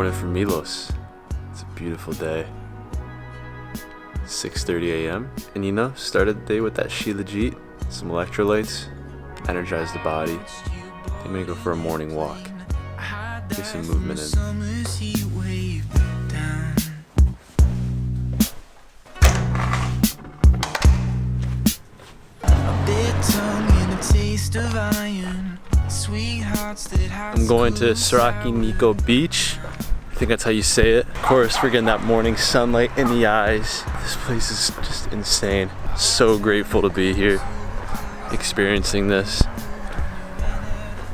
morning from Milos. It's a beautiful day. 6:30 a.m. And you know, started the day with that Shilajit, some electrolytes, energize the body. I'm gonna go for a morning walk. Get some movement in. I'm going to Saraki Nico Beach. I think that's how you say it. Of course, we're getting that morning sunlight in the eyes. This place is just insane. So grateful to be here, experiencing this.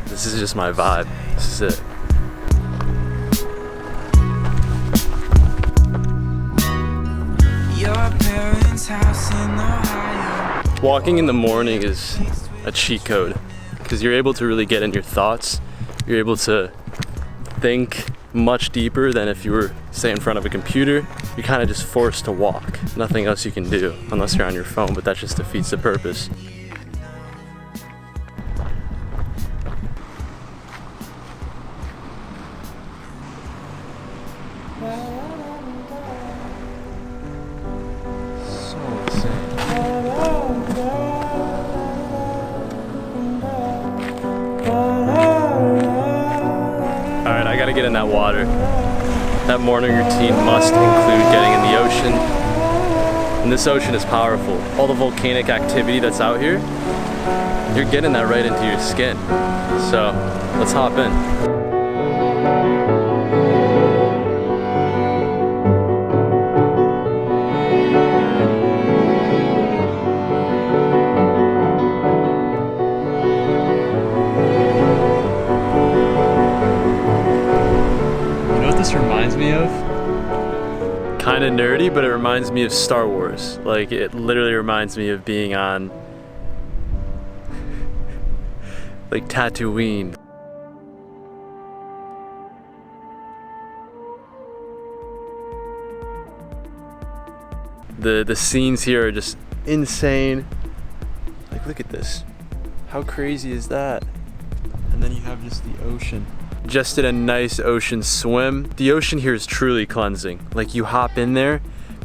This is just my vibe. This is it. Your parents' house in Ohio. Walking in the morning is a cheat code because you're able to really get in your thoughts. You're able to think much deeper than if you were, say, in front of a computer. You're kind of just forced to walk. Nothing else you can do unless you're on your phone, but that just defeats the purpose. So insane. Alright, I gotta get in that water. That morning routine must include getting in the ocean. And this ocean is powerful. All the volcanic activity that's out here, you're getting that right into your skin. So, let's hop in. This reminds me of? Kind of nerdy, but it reminds me of Star Wars. Like, it literally reminds me of being on like Tatooine. The scenes here are just insane. Like, look at this. How crazy is that? And then you have just the ocean. Just did a nice ocean swim. The ocean here is truly cleansing. Like, you hop in there,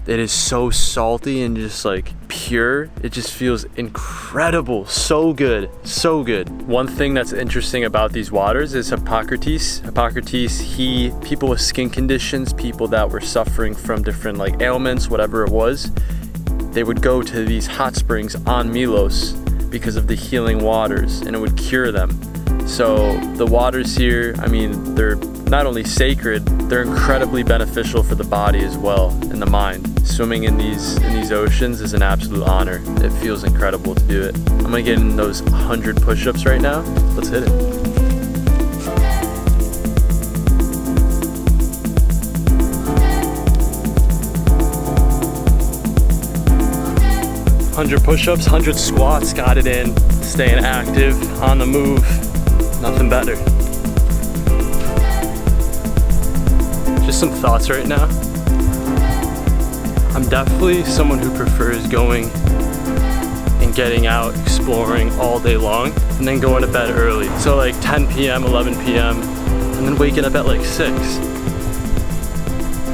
it is so salty and just like pure. It just feels incredible. So good, so good. One thing that's interesting about these waters is Hippocrates. Hippocrates, people with skin conditions, people that were suffering from different like ailments, whatever it was, they would go to these hot springs on Milos because of the healing waters, and it would cure them. So the waters here, I mean, they're not only sacred, they're incredibly beneficial for the body as well, and the mind. Swimming in these oceans is an absolute honor. It feels incredible to do it. I'm gonna get in those 100 push-ups right now. Let's hit it. "100 push-ups, 100 squats, got it in. Staying active, on the move. Nothing better." Just some thoughts right now. I'm definitely someone who prefers going and getting out, exploring all day long, and then going to bed early. So like 10 p.m., 11 p.m., and then waking up at like 6.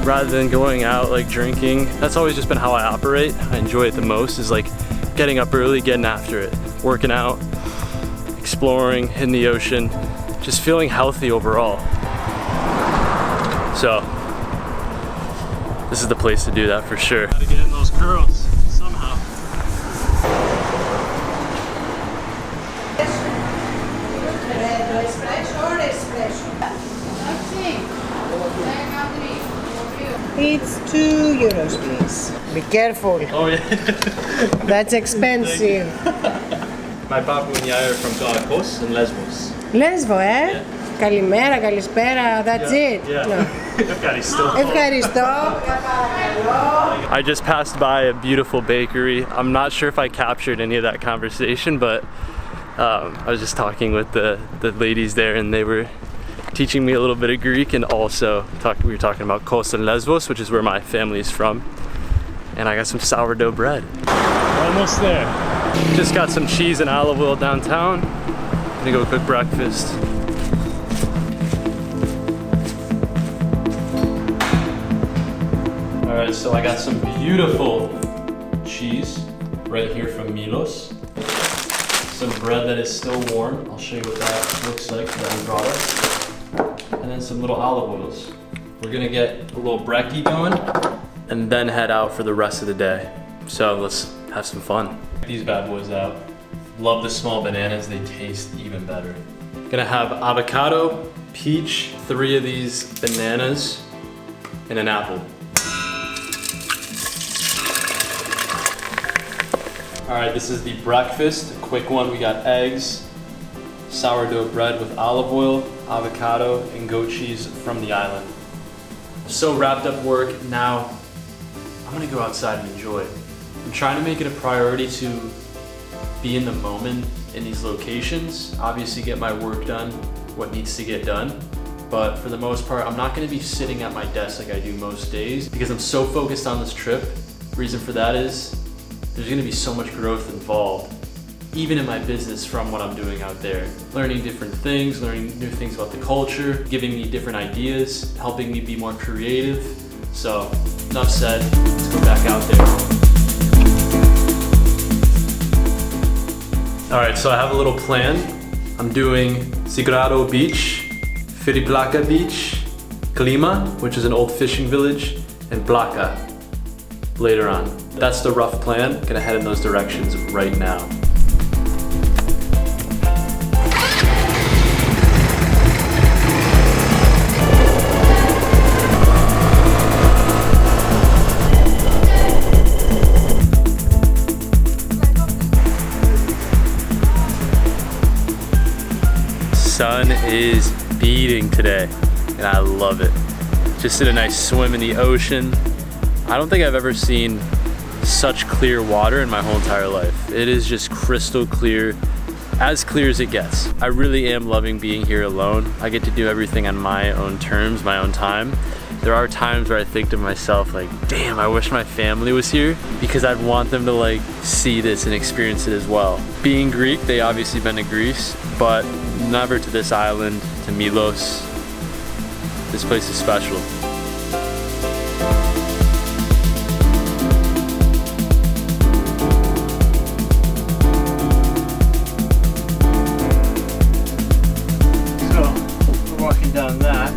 Rather than going out, like drinking. That's always just been how I operate. I enjoy it the most, is like getting up early, getting after it, working out, exploring in the ocean, just feeling healthy overall. So, this is the place to do that for sure. Gotta get in those curls somehow. It's €2, please. Be careful. Oh yeah. That's expensive. My papa and I are from Galakos and Lesbos. Lesbo, eh? Yeah. Καλημέρα, καλησπέρα, that's it. Yeah. No. Ευχαριστώ. I just passed by a beautiful bakery. I'm not sure if I captured any of that conversation, but I was just talking with the ladies there, and they were teaching me a little bit of Greek, and also we were talking about Kos and Lesbos, which is where my family is from. And I got some sourdough bread. We're almost there. Just got some cheese and olive oil downtown. Gonna go cook breakfast. Alright, so I got some beautiful cheese right here from Milos. Some bread that is still warm. I'll show you what that looks like that we brought us. And then some little olive oils. We're gonna get a little brekkie going and then head out for the rest of the day. So let's have some fun. These bad boys out. Love the small bananas, they taste even better. Gonna have avocado, peach, 3 of these bananas, and an apple. All right, this is the breakfast, a quick one. We got eggs, sourdough bread with olive oil, avocado, and goat cheese from the island. So wrapped up work, now I'm gonna go outside and enjoy it. I'm trying to make it a priority to be in the moment in these locations. Obviously get my work done, what needs to get done. But for the most part, I'm not gonna be sitting at my desk like I do most days because I'm so focused on this trip. Reason for that is there's gonna be so much growth involved, even in my business from what I'm doing out there. Learning different things, learning new things about the culture, giving me different ideas, helping me be more creative. So, enough said, let's go back out there. All right, so I have a little plan. I'm doing Sigrado Beach, Firiplaca Beach, Klima, which is an old fishing village, and Placa later on. That's the rough plan. Gonna head in those directions right now. Sun is beating today, and I love it. Just did a nice swim in the ocean. I don't think I've ever seen such clear water in my whole entire life. It is just crystal clear as it gets. I really am loving being here alone. I get to do everything on my own terms, my own time. There are times where I think to myself like, damn, I wish my family was here because I'd want them to like see this and experience it as well. Being Greek, they obviously been to Greece, but never to this island, to Milos. This place is special. Down that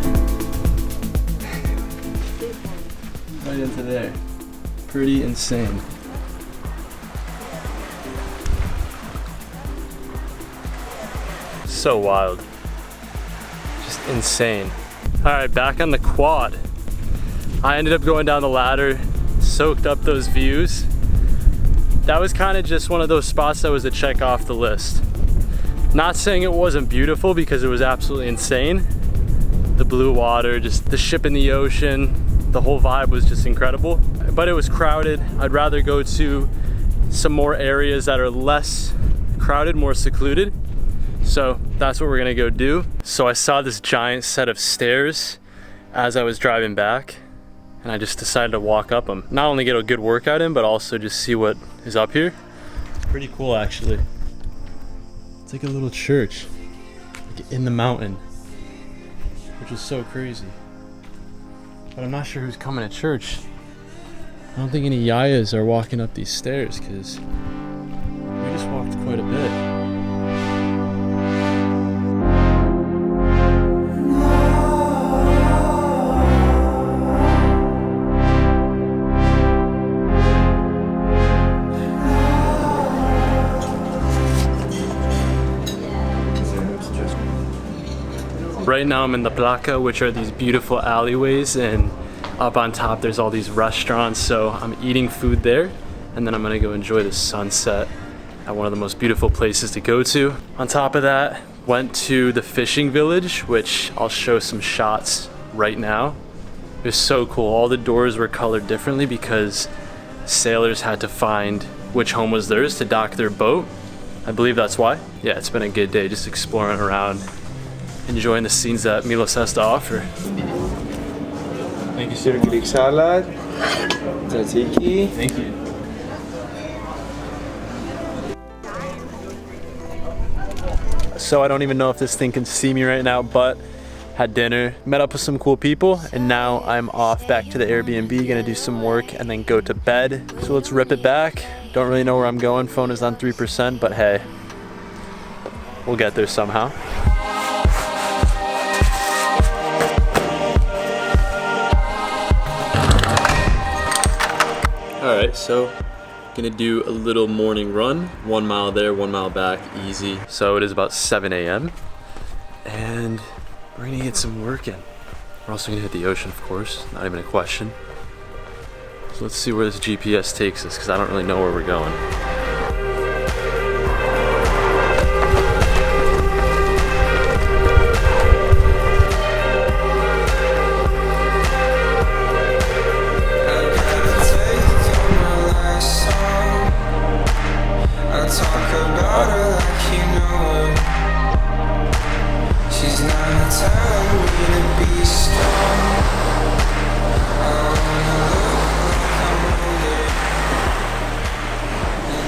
right into there. Pretty insane. So wild. Just insane. All right, back on the quad. I ended up going down the ladder, soaked up those views. That was kind of just one of those spots that was a check off the list. Not saying it wasn't beautiful because it was absolutely insane. The blue water, just the ship in the ocean, the whole vibe was just incredible. But it was crowded. I'd rather go to some more areas that are less crowded, more secluded. So that's what we're gonna go do. So I saw this giant set of stairs as I was driving back, and I just decided to walk up them. Not only get a good workout in, but also just see what is up here. Pretty cool actually. It's like a little church, like in the mountain, which is so crazy. But I'm not sure who's coming to church. I don't think any yayas are walking up these stairs because we just walked quite a bit. Right now I'm in the Placa, which are these beautiful alleyways, and up on top there's all these restaurants, so I'm eating food there, and then I'm gonna go enjoy the sunset at one of the most beautiful places to go to. On top of that, went to the fishing village, which I'll show some shots right now. It was so cool. All the doors were colored differently because sailors had to find which home was theirs to dock their boat. I believe that's why. Yeah, it's been a good day just exploring around, enjoying the scenes that Milos has to offer. Thank you, sir. Greek salad, tzatziki. Thank you. So I don't even know if this thing can see me right now, but had dinner, met up with some cool people, and now I'm off back to the Airbnb, gonna do some work and then go to bed. So let's rip it back. Don't really know where I'm going. Phone is on 3%, but hey, we'll get there somehow. All right, so gonna do a little morning run, 1 mile there, 1 mile back, easy. So it is about 7 a.m. and we're gonna get some work in. We're also gonna hit the ocean, of course, not even a question. So let's see where this GPS takes us, because I don't really know where we're going.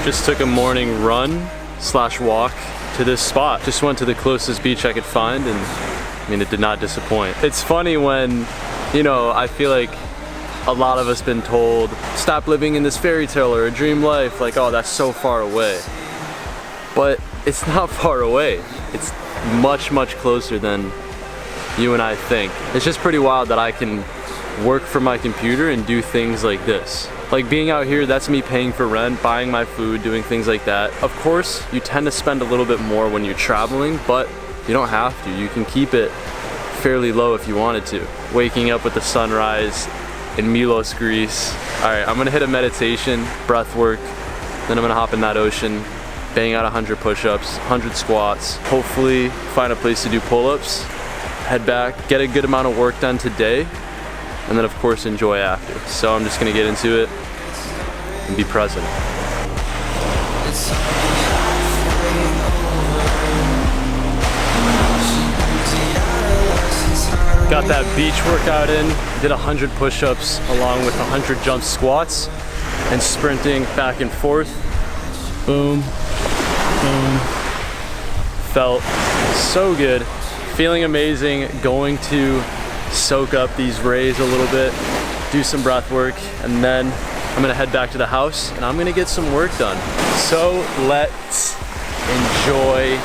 Just took a morning run slash walk to this spot. Just went to the closest beach I could find, and I mean, it did not disappoint. It's funny when, you know, I feel like a lot of us been told, stop living in this fairy tale or a dream life, like, oh, that's so far away. But it's not far away. It's much, much closer than you and I think. It's just pretty wild that I can work from my computer and do things like this. Like being out here, that's me paying for rent, buying my food, doing things like that. Of course, you tend to spend a little bit more when you're traveling, but you don't have to. You can keep it fairly low if you wanted to. Waking up with the sunrise in Milos, Greece. All right, I'm gonna hit a meditation, breath work, then I'm gonna hop in that ocean, bang out 100 push-ups, 100 squats, hopefully find a place to do pull-ups, head back, get a good amount of work done today, and then of course enjoy after. So I'm just gonna get into it and be present. Got that beach workout in, did 100 push-ups along with 100 jump squats and sprinting back and forth. Boom, boom. Felt so good, feeling amazing, going to soak up these rays a little bit, do some breath work, and then I'm gonna head back to the house and I'm gonna get some work done. So let's enjoy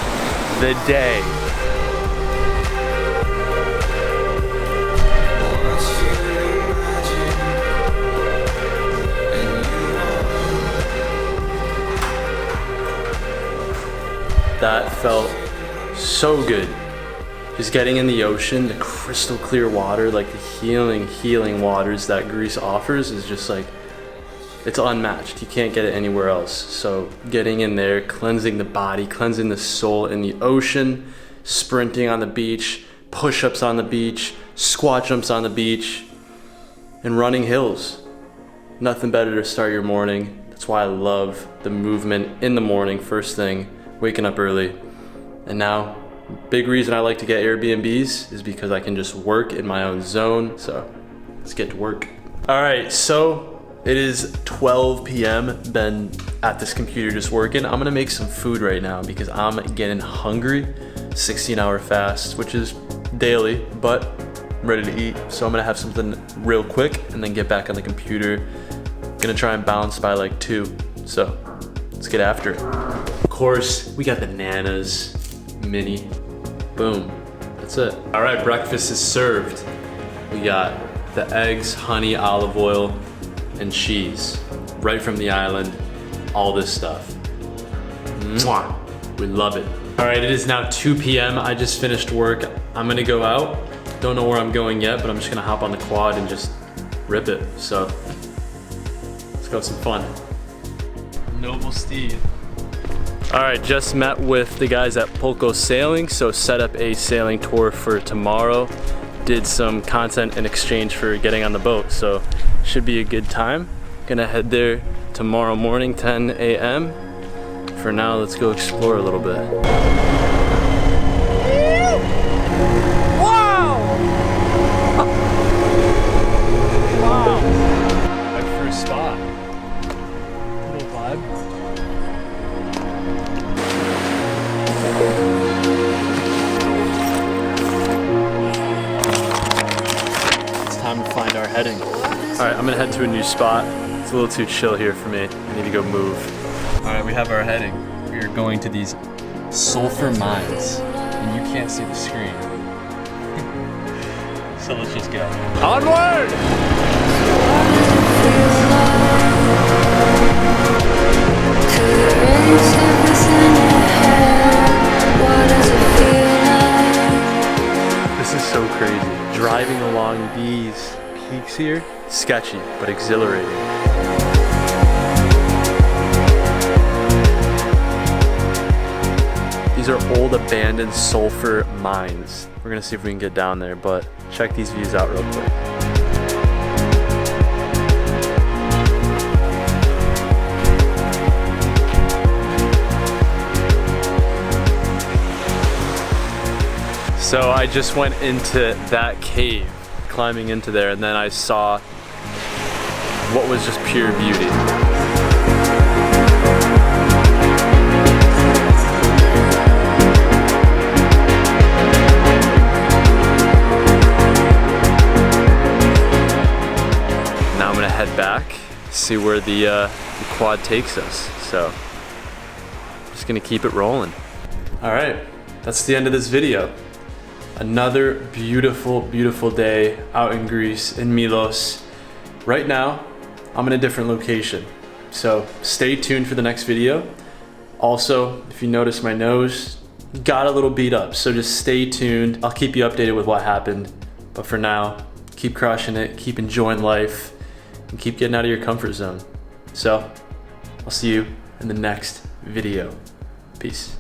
the day. That felt so good. Just getting in the ocean, the crystal clear water, like the healing waters that Greece offers is just like, it's unmatched. You can't get it anywhere else. So getting in there, cleansing the body, cleansing the soul in the ocean, sprinting on the beach, push-ups on the beach, squat jumps on the beach, and running hills. Nothing better to start your morning. That's why I love the movement in the morning, first thing, waking up early. And now, big reason I like to get Airbnbs is because I can just work in my own zone. So let's get to work. All right, so it is 12 p.m. Been at this computer just working. I'm gonna make some food right now because I'm getting hungry. 16-hour fast, which is daily, but I'm ready to eat. So I'm gonna have something real quick and then get back on the computer. Gonna try and bounce by like 2. So let's get after it. Of course, we got the Nana's mini. Boom, that's it. All right, breakfast is served. We got the eggs, honey, olive oil, and cheese. Right from the island, all this stuff. Mwah, we love it. All right, it is now 2 p.m. I just finished work. I'm gonna go out. Don't know where I'm going yet, but I'm just gonna hop on the quad and just rip it. So, let's go have some fun. Noble steed. All right, just met with the guys at Pulco Sailing, so set up a sailing tour for tomorrow. Did some content in exchange for getting on the boat, so should be a good time. Gonna head there tomorrow morning, 10 a.m. For now, let's go explore a little bit. Wow! Wow. My first spot. Little vibe. All right, I'm gonna head to a new spot. It's a little too chill here for me. I need to go move. All right, we have our heading. We are going to these sulfur mines, and you can't see the screen. So let's just go. Onward! This is so crazy. Driving along these peaks here, sketchy, but exhilarating. These are old abandoned sulfur mines. We're gonna see if we can get down there, but check these views out real quick. So I just went into that cave, climbing into there, and then I saw what was just pure beauty. Now I'm gonna head back, see where the quad takes us. So I'm just gonna keep it rolling. All right, that's the end of this video. Another beautiful, beautiful day out in Greece, in Milos. Right now, I'm in a different location. So stay tuned for the next video. Also, if you notice my nose, got a little beat up, so just stay tuned. I'll keep you updated with what happened. But for now, keep crushing it, keep enjoying life, and keep getting out of your comfort zone. So, I'll see you in the next video. Peace.